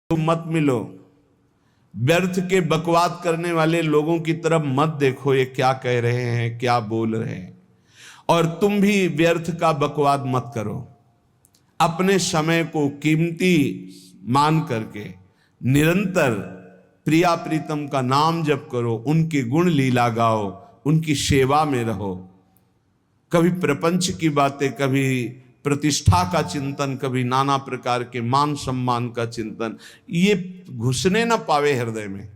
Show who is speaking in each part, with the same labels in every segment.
Speaker 1: तो मत मिलो, व्यर्थ के बकवाद करने वाले लोगों की तरफ मत देखो, ये क्या कह रहे हैं, क्या बोल रहे हैं। और तुम भी व्यर्थ का बकवाद मत करो। अपने समय को कीमती मान करके निरंतर प्रिया प्रीतम का नाम जप करो, उनके गुण लीला गाओ, उनकी सेवा में रहो। कभी प्रपंच की बातें, कभी प्रतिष्ठा का चिंतन, कभी नाना प्रकार के मान सम्मान का चिंतन, ये घुसने ना पावे हृदय में।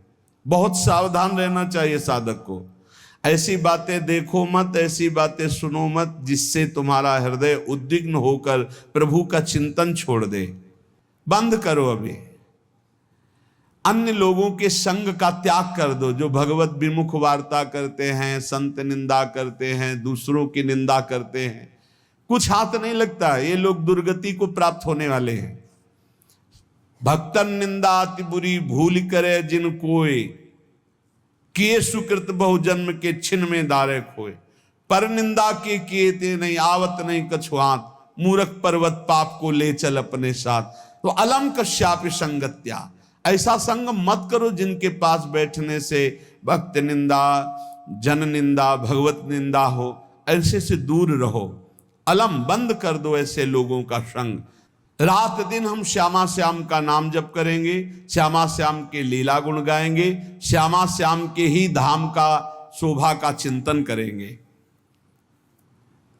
Speaker 1: बहुत सावधान रहना चाहिए साधक को। ऐसी बातें देखो मत, ऐसी बातें सुनो मत जिससे तुम्हारा हृदय उद्विग्न होकर प्रभु का चिंतन छोड़ दे। बंद करो अभी। अन्य लोगों के संग का त्याग कर दो, जो भगवत विमुख वार्ता करते हैं, संत निंदा करते हैं, दूसरों की निंदा करते हैं। कुछ हाथ नहीं लगता, ये लोग दुर्गति को प्राप्त होने वाले हैं। भक्तन निंदा अति बुरी भूल करे जिन कोय, किए सुकृत बहुजन्म के छिन में दारे खोए। पर निंदा के किए ते नहीं, आवत नहीं कछुआत, मूर्ख पर्वत पाप को ले चल अपने साथ। तो अलम कश्याप संगत्या, ऐसा संग मत करो जिनके पास बैठने से भक्त निंदा, जन निंदा, भगवत निंदा हो। ऐसे से दूर रहो। अलम, बंद कर दो ऐसे लोगों का संग। रात दिन हम श्यामा श्याम का नाम जप करेंगे, श्यामा श्याम के लीला गुण गाएंगे, श्यामा श्याम के ही धाम का शोभा का चिंतन करेंगे।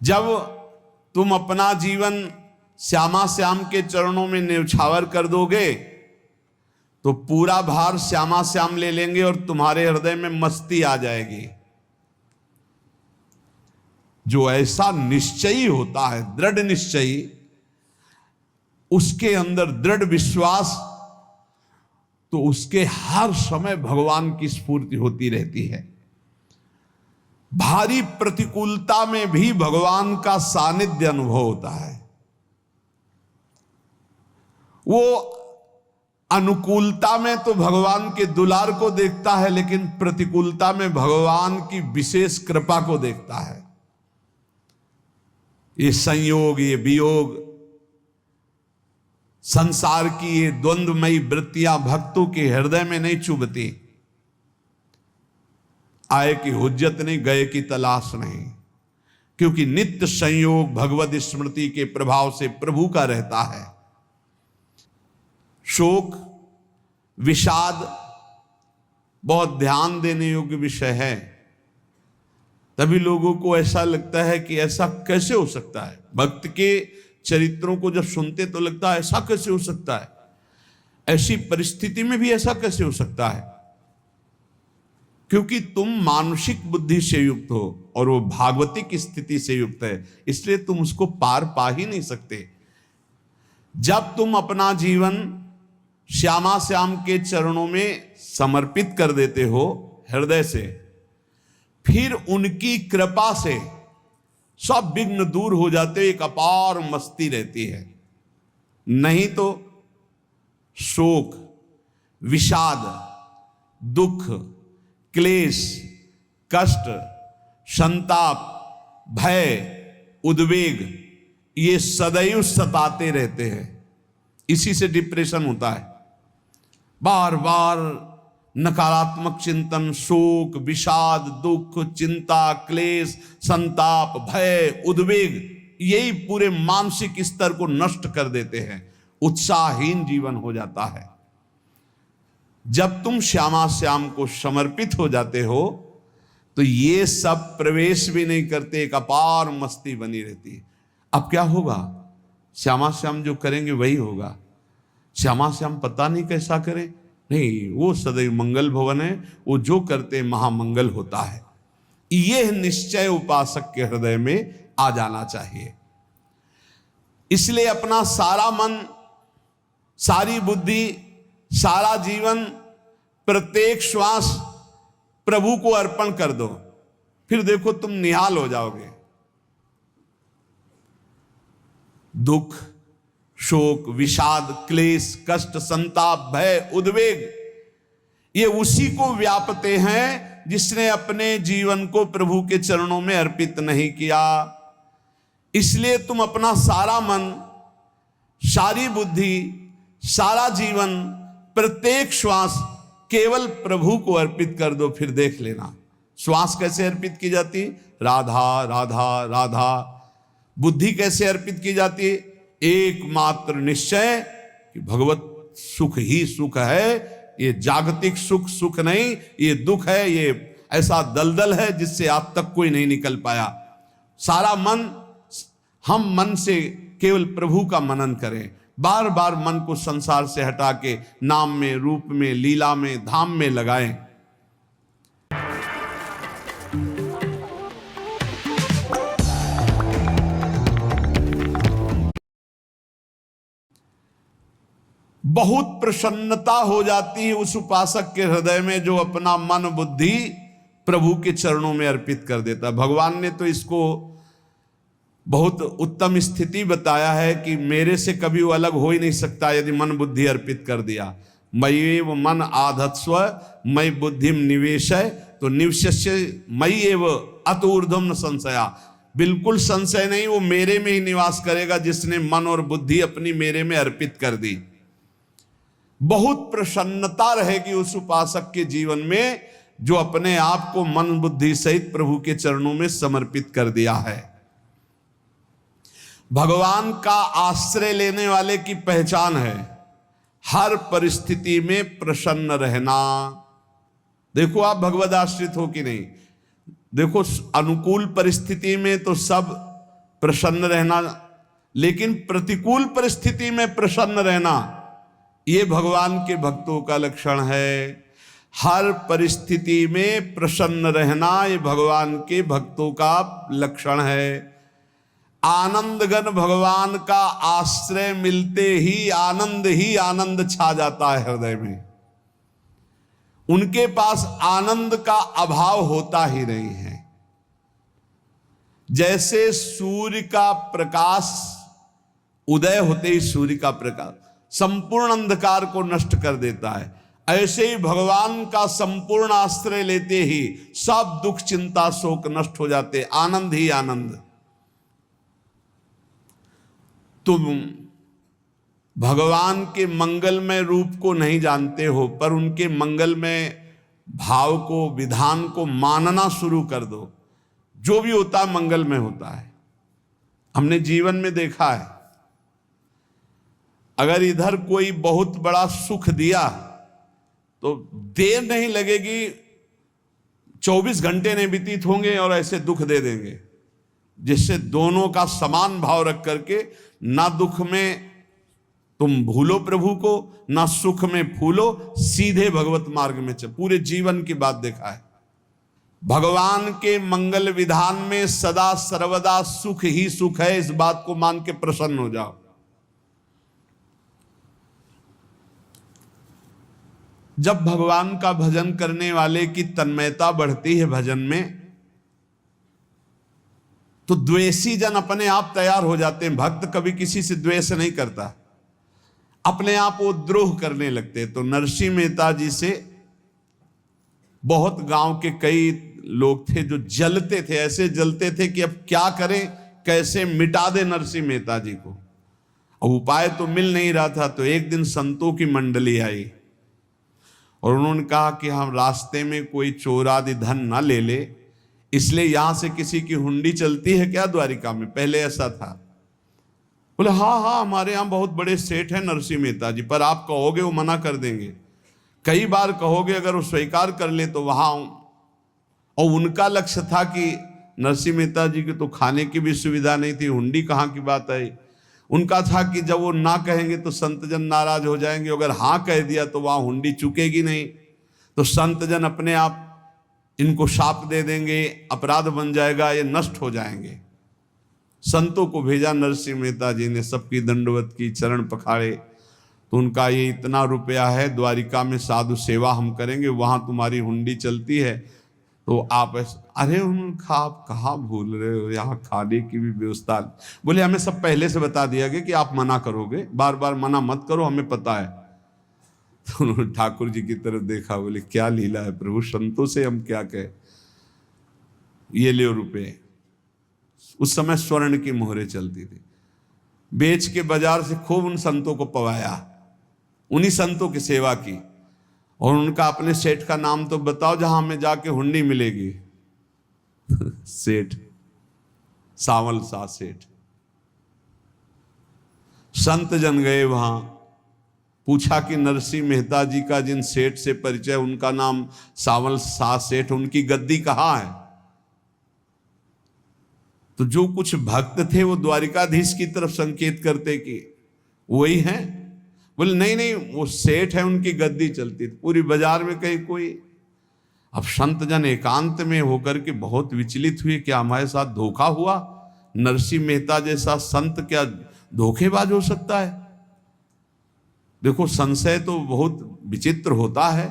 Speaker 1: जब तुम अपना जीवन श्यामा श्याम के चरणों में न्यौछावर कर दोगे तो पूरा भार श्यामा श्याम ले लेंगे और तुम्हारे हृदय में मस्ती आ जाएगी। जो ऐसा निश्चयी होता है, दृढ़ निश्चयी, उसके अंदर दृढ़ विश्वास, तो उसके हर समय भगवान की स्फूर्ति होती रहती है। भारी प्रतिकूलता में भी भगवान का सानिध्य अनुभव होता है। वो अनुकूलता में तो भगवान के दुलार को देखता है, लेकिन प्रतिकूलता में भगवान की विशेष कृपा को देखता है। ये संयोग, ये वियोग, संसार की ये द्वंद्वमयी वृत्तियां भक्तों के हृदय में नहीं चुभती। आए की हुज्जत नहीं, गए की तलाश नहीं, क्योंकि नित्य संयोग भगवत स्मृति के प्रभाव से प्रभु का रहता है। शोक, विषाद बहुत ध्यान देने योग्य विषय है। तभी लोगों को ऐसा लगता है कि ऐसा कैसे हो सकता है। भक्त के चरित्रों को जब सुनते तो लगता है ऐसा कैसे हो सकता है, ऐसी परिस्थिति में भी ऐसा कैसे हो सकता है। क्योंकि तुम मानसिक बुद्धि से युक्त हो और वो भागवतिक स्थिति से युक्त है, इसलिए तुम उसको पार पा ही नहीं सकते। जब तुम अपना जीवन श्यामा श्याम के चरणों में समर्पित कर देते हो हृदय से, फिर उनकी कृपा से सब विघ्न दूर हो जाते, एक अपार मस्ती रहती है। नहीं तो शोक, विषाद, दुख, क्लेश, कष्ट, संताप, भय, उद्वेग, ये सदैव सताते रहते हैं। इसी से डिप्रेशन होता है। बार बार नकारात्मक चिंतन, शोक, विषाद, दुख, चिंता, क्लेश, संताप, भय, उद्वेग, यही पूरे मानसिक स्तर को नष्ट कर देते हैं। उत्साहहीन जीवन हो जाता है। जब तुम श्यामा श्याम को समर्पित हो जाते हो तो ये सब प्रवेश भी नहीं करते, एक अपार मस्ती बनी रहती है। अब क्या होगा? श्यामा श्याम जो करेंगे वही होगा। श्यामा श्याम पता नहीं कैसा करे, नहीं, वो सदैव मंगल भवन है, वो जो करते महामंगल होता है। यह निश्चय उपासक के हृदय में आ जाना चाहिए। इसलिए अपना सारा मन, सारी बुद्धि, सारा जीवन, प्रत्येक श्वास प्रभु को अर्पण कर दो। फिर देखो तुम निहाल हो जाओगे। दुख, शोक, विषाद, क्लेश, कष्ट, संताप, भय, उद्वेग, ये उसी को व्यापते हैं जिसने अपने जीवन को प्रभु के चरणों में अर्पित नहीं किया। इसलिए तुम अपना सारा मन, सारी बुद्धि, सारा जीवन प्रत्येक श्वास केवल प्रभु को अर्पित कर दो, फिर देख लेना श्वास कैसे अर्पित की जाती, राधा राधा राधा। बुद्धि कैसे अर्पित की जाती है, एकमात्र निश्चय कि भगवत सुख ही सुख है, ये जागतिक सुख सुख नहीं, ये दुख है, ये ऐसा दलदल है जिससे आज तक कोई नहीं निकल पाया। सारा मन, हम मन से केवल प्रभु का मनन करें, बार बार मन को संसार से हटा के नाम में, रूप में, लीला में, धाम में लगाएं। बहुत प्रसन्नता हो जाती है उस उपासक के हृदय में जो अपना मन बुद्धि प्रभु के चरणों में अर्पित कर देता। भगवान ने तो इसको बहुत उत्तम स्थिति बताया है कि मेरे से कभी वो अलग हो ही नहीं सकता यदि मन बुद्धि अर्पित कर दिया। मय्येव मन आधत्स्व मयि बुद्धिम निवेशय, तो निवश्य मयि एव अत ऊर्ध्वं न संशया, बिल्कुल संशय नहीं, वो मेरे में ही निवास करेगा जिसने मन और बुद्धि अपनी मेरे में अर्पित कर दी। बहुत प्रसन्नता रहेगी उस उपासक के जीवन में जो अपने आप को मन बुद्धि सहित प्रभु के चरणों में समर्पित कर दिया है। भगवान का आश्रय लेने वाले की पहचान है हर परिस्थिति में प्रसन्न रहना। देखो आप भगवद आश्रित हो कि नहीं, देखो अनुकूल परिस्थिति में तो सब प्रसन्न रहना, लेकिन प्रतिकूल परिस्थिति में प्रसन्न रहना ये भगवान के भक्तों का लक्षण है। हर परिस्थिति में प्रसन्न रहना ये भगवान के भक्तों का लक्षण है। आनंदगन भगवान का आश्रय मिलते ही आनंद छा जाता है हृदय में। उनके पास आनंद का अभाव होता ही नहीं है। जैसे सूर्य का प्रकाश उदय होते ही सूर्य का प्रकाश संपूर्ण अंधकार को नष्ट कर देता है, ऐसे ही भगवान का संपूर्ण आश्रय लेते ही सब दुख चिंता शोक नष्ट हो जाते, आनंद ही आनंद। तुम भगवान के मंगलमय रूप को नहीं जानते हो, पर उनके मंगलमय भाव को, विधान को मानना शुरू कर दो। जो भी होता है मंगलमय होता है। हमने जीवन में देखा है, अगर इधर कोई बहुत बड़ा सुख दिया तो देर नहीं लगेगी, 24 घंटे नहीं व्यतीत होंगे और ऐसे दुख दे देंगे, जिससे दोनों का समान भाव रख करके ना दुख में तुम भूलो प्रभु को, ना सुख में फूलो, सीधे भगवत मार्ग में चल। पूरे जीवन की बात देखा है, भगवान के मंगल विधान में सदा सर्वदा सुख ही सुख है, इस बात को मान के प्रसन्न हो जाओ। जब भगवान का भजन करने वाले की तन्मयता बढ़ती है भजन में, तो द्वेषी जन अपने आप तैयार हो जाते हैं। भक्त कभी किसी से द्वेष नहीं करता, अपने आप वो द्रोह करने लगते। तो नरसिंह मेहता जी से बहुत गांव के कई लोग थे जो जलते थे, ऐसे जलते थे कि अब क्या करें, कैसे मिटा दे नरसिंह मेहता जी को। अब उपाय तो मिल नहीं रहा था। तो एक दिन संतों की मंडली आई और उन्होंने कहा कि हम रास्ते में कोई चोर आदि धन ना ले ले, इसलिए यहां से किसी की हुंडी चलती है क्या द्वारिका में? पहले ऐसा था। बोले हाँ हमारे यहाँ बहुत बड़े सेठ हैं नरसिंह मेहता जी, पर आप कहोगे वो मना कर देंगे। कई बार कहोगे, अगर वो स्वीकार कर ले तो वहां। और उनका लक्ष्य था कि नरसिंह मेहता जी की तो खाने की भी सुविधा नहीं थी, हुंडी कहाँ की बात आई। उनका था कि जब वो ना कहेंगे तो संतजन नाराज हो जाएंगे, अगर हाँ कह दिया तो वहां हुंडी चुकेगी नहीं, तो संतजन अपने आप इनको शाप दे देंगे, अपराध बन जाएगा, ये नष्ट हो जाएंगे। संतों को भेजा नरसिंह मेहता जी ने, सबकी दंडवत की, चरण पखाड़े। तो उनका ये इतना रुपया है, द्वारिका में साधु सेवा हम करेंगे, वहां तुम्हारी हुंडी चलती है, तो आप अरे उनका आप कहाँ भूल रहे हो, यहाँ खाने की भी व्यवस्था। बोले हमें सब पहले से बता दिया गया कि आप मना करोगे, बार बार मना मत करो, हमें पता है। तो उन्होंने ठाकुर जी की तरफ देखा, बोले क्या लीला है प्रभु, संतों से हम क्या कहें, ये ले रुपये। उस समय स्वर्ण की मोहरें चलती थी, बेच के बाजार से खूब उन संतों को पवाया। उन्हीं संतों की सेवा की। और उनका अपने सेठ का नाम तो बताओ जहां हमें जाके हुंडी मिलेगी। सेठ सावल शाह सेठ। संत जन गए वहां, पूछा कि नरसिंह मेहता जी का जिन सेठ से परिचय, उनका नाम सावल शाह सेठ, उनकी गद्दी कहाँ है? तो जो कुछ भक्त थे वो द्वारिकाधीश की तरफ संकेत करते कि वही हैं। बोले नहीं नहीं, वो सेठ है, उनकी गद्दी चलती। पूरी बाजार में कहीं कोई। अब संत जन एकांत में होकर के बहुत विचलित हुए, क्या हमारे साथ धोखा हुआ? नरसिंह मेहता जैसा संत क्या धोखेबाज हो सकता है? देखो, संशय तो बहुत विचित्र होता है।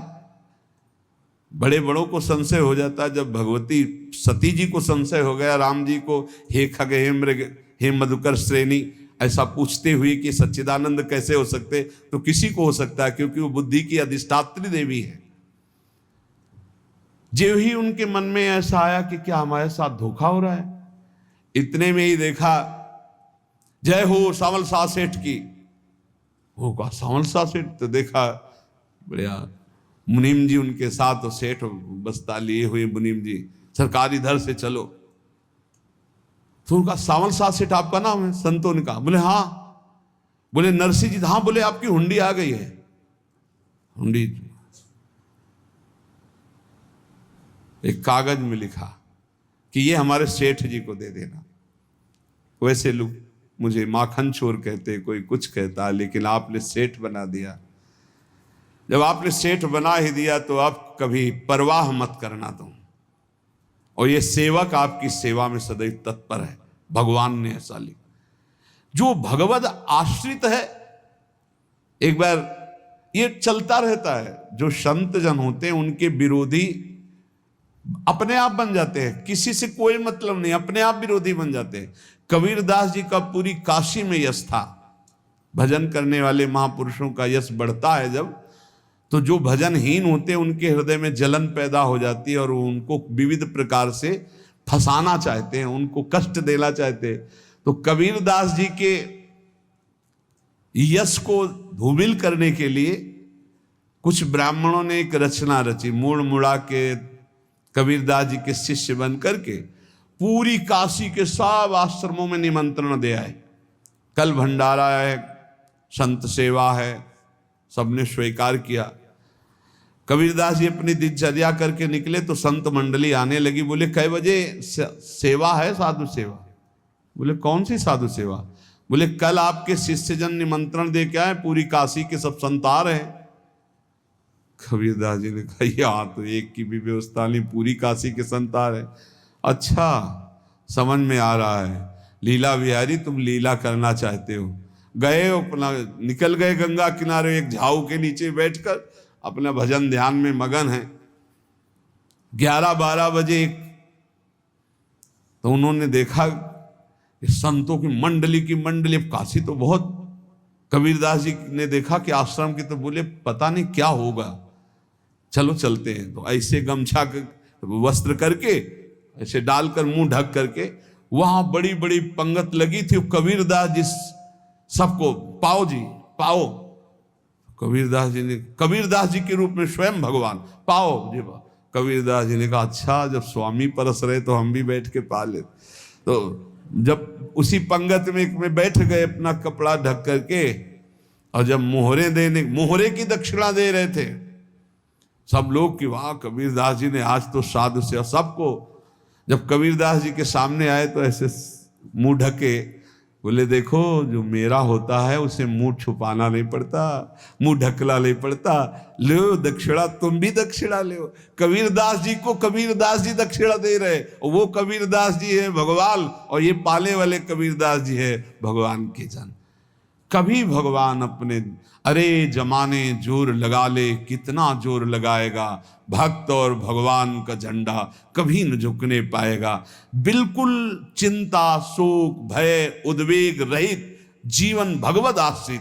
Speaker 1: बड़े बड़ों को संशय हो जाता है। जब भगवती सती जी को संशय हो गया, राम जी को, हे खग हे मृग हे मधुकर श्रेणी, ऐसा पूछते हुए कि सच्चिदानंद कैसे हो सकते, तो किसी को हो सकता है, क्योंकि वो बुद्धि की अधिष्ठात्री देवी है। जो ही उनके मन में ऐसा आया कि क्या हमारे साथ धोखा हो रहा है, इतने में ही देखा जय हो सावल शाह सेठ की। वो कहा सावल शाह सेठ? तो देखा बढ़िया मुनीम जी उनके साथ, तो सेठ बस्ता लिए हुए मुनीम जी, सरकार इधर से चलो। तो उनका सावल शाह सेठ आपका नाम है? संतों ने कहा। बोले हाँ। बोले नरसिंह जी? हाँ। बोले आपकी हुंडी आ गई है। हुंडी एक कागज में लिखा कि ये हमारे सेठ जी को दे देना। वैसे लोग मुझे माखन चोर कहते, कोई कुछ कहता, लेकिन आपने सेठ बना दिया। जब आपने सेठ बना ही दिया तो आप कभी परवाह मत करना तुम। और ये सेवक आपकी सेवा में सदैव तत्पर है। भगवान ने ऐसा लिखा। जो भगवद आश्रित है, एक बार ये चलता रहता है, जो संत जन होते हैं उनके विरोधी अपने आप बन जाते हैं। किसी से कोई मतलब नहीं, अपने आप विरोधी बन जाते हैं। कबीरदास जी का पूरी काशी में यश था। भजन करने वाले महापुरुषों का यश बढ़ता है जब, तो जो भजनहीन होते हैं उनके हृदय में जलन पैदा हो जाती है और वो उनको विविध प्रकार से फंसाना चाहते हैं, उनको कष्ट देना चाहते हैं। तो कबीरदास जी के यश को धूमिल करने के लिए कुछ ब्राह्मणों ने एक रचना रची। मुड़ मुड़ा के कबीरदास जी के शिष्य बन करके पूरी काशी के सब आश्रमों में निमंत्रण दे आए। कल भंडारा है, संत सेवा है, सबने स्वीकार किया। कबीरदास जी अपनी दिनचर्या करके निकले तो संत मंडली आने लगी। बोले कै बजे सेवा है? साधु सेवा। बोले कौन सी साधु सेवा? बोले कल आपके शिष्यजन निमंत्रण दे के आए, पूरी काशी के सब संत आ रहे हैं। कबीरदास जी ने कहा यहाँ तो एक की भी व्यवस्था नहीं, पूरी काशी के संत आ रहे। अच्छा, समझ में आ रहा है, लीला बिहारी तुम लीला करना चाहते हो। गए अपना, निकल गए गंगा किनारे, एक झाऊ के नीचे बैठकर अपना भजन ध्यान में मगन है। 11-12 बजे तो उन्होंने देखा संतों की मंडली अब काशी तो बहुत। कबीरदास जी ने देखा कि आश्रम की, तो बोले पता नहीं क्या होगा, चलो चलते हैं। तो ऐसे गमछा वस्त्र करके ऐसे डालकर मुंह ढक करके, वहां बड़ी बड़ी पंगत लगी थी। कबीरदास जी सबको पाओ जी पाओ। कबीरदास जी के रूप में स्वयं भगवान पाओ जी पाओ। कबीरदास जी ने कहा अच्छा, जब स्वामी परस रहे तो हम भी बैठ के पा ले। तो जब उसी पंगत में बैठ गए अपना कपड़ा ढक करके, और जब मोहरे की दक्षिणा दे रहे थे सब लोग कि वाह कबीरदास जी ने आज तो साधु से। सबको जब कबीरदास जी के सामने आए तो ऐसे मुंह ढके, बोले देखो जो मेरा होता है उसे मुंह छुपाना नहीं पड़ता, मुंह ढकला नहीं पड़ता। लो दक्षिणा, तुम भी दक्षिणा लो। कबीरदास जी को कबीरदास जी दक्षिणा दे रहे, वो कबीरदास जी है भगवान, और ये पाले वाले कबीरदास जी है भगवान के जन। कभी भगवान अपने, अरे जमाने जोर लगा ले, कितना जोर लगाएगा, भक्त और भगवान का झंडा कभी न झुकने पाएगा। बिल्कुल चिंता, शोक, भय, उद्वेग रहित जीवन भगवद आश्रित,